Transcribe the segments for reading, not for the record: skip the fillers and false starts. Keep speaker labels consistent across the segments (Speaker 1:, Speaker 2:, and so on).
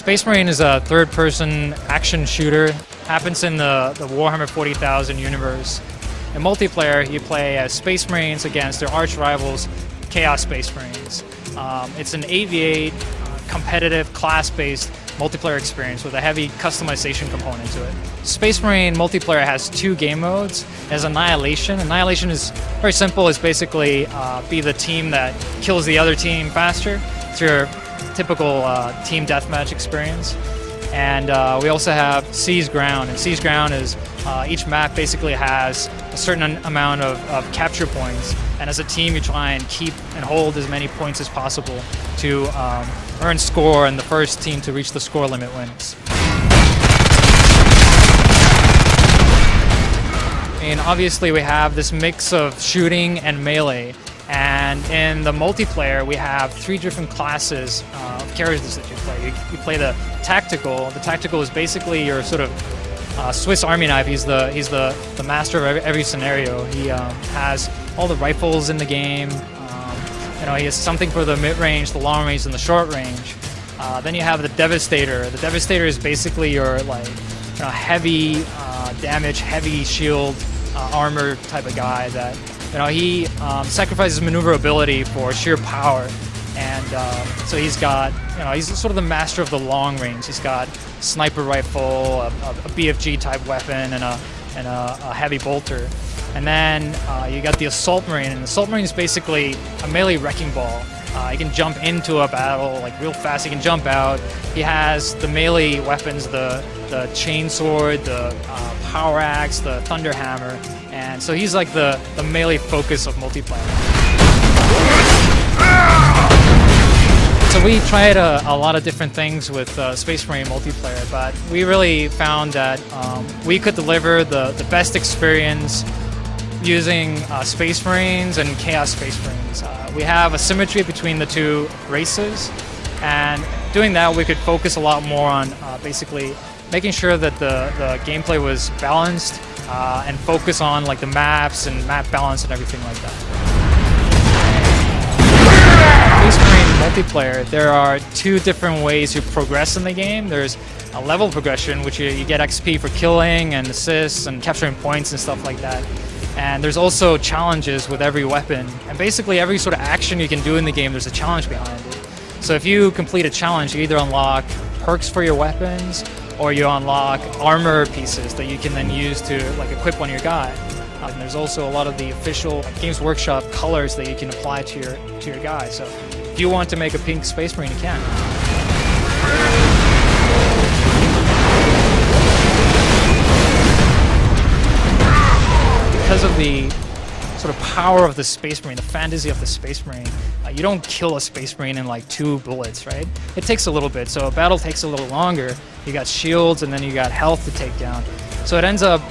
Speaker 1: Space Marine is a third-person action shooter. Happens in the Warhammer 40,000 universe. In multiplayer, you play as Space Marines against their arch rivals, Chaos Space Marines. It's an 8v8 competitive, class-based multiplayer experience with a heavy customization component to it. Space Marine multiplayer has two game modes. There's Annihilation. Annihilation is very simple. It's basically be the team that kills the other team faster. It's your typical team deathmatch experience. And we also have Seize Ground. And Seize Ground is each map basically has a certain amount of capture points. And as a team, you try and keep and hold as many points as possible to earn score, and the first team to reach the score limit wins. And obviously we have this mix of shooting and melee. And in the multiplayer, we have three different classes of characters that you play. You play the Tactical. The Tactical is basically your sort of Swiss Army knife. He's the master of every scenario. He has all the rifles in the game. He has something for the mid-range, the long range, and the short range. Then you have the Devastator. The Devastator is basically your heavy damage, heavy shield armor type of guy that he sacrifices maneuverability for sheer power. And so he's got, he's sort of the master of the long range. He's got sniper rifle, a BFG type weapon, and a heavy bolter. And then you got the Assault Marine, and the Assault Marine is basically a melee wrecking ball. He can jump into a battle like real fast. He can jump out. He has the melee weapons, the chainsword, the power axe, the thunder hammer, and so he's like the melee focus of multiplayer. So we tried a lot of different things with Space Marine multiplayer, but we really found that we could deliver the best experience using Space Marines and Chaos Space Marines. We have a symmetry between the two races, and doing that we could focus a lot more on basically making sure that the gameplay was balanced and focus on like the maps and map balance and everything like that. Space Marine multiplayer, there are two different ways to progress in the game. There's a level progression, which you get XP for killing and assists and capturing points and stuff like that. And there's also challenges with every weapon. And basically every sort of action you can do in the game, there's a challenge behind it. So if you complete a challenge, you either unlock perks for your weapons, or you unlock armor pieces that you can then use to equip on your guy. And there's also a lot of the official Games Workshop colors that you can apply to your guy. So if you want to make a pink Space Marine, you can. Because of the sort of power of the Space Marine, the fantasy of the Space Marine, you don't kill a Space Marine in like 2 bullets, right? It takes a little bit, so a battle takes a little longer. You got shields and then you got health to take down. So it ends up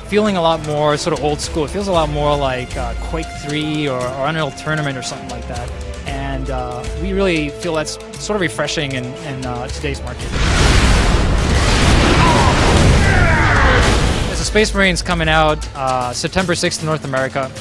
Speaker 1: feeling a lot more sort of old school. It feels a lot more like Quake 3 or Unreal Tournament or something like that. And we really feel that's sort of refreshing in today's market. The Space Marine's coming out September 6th in North America.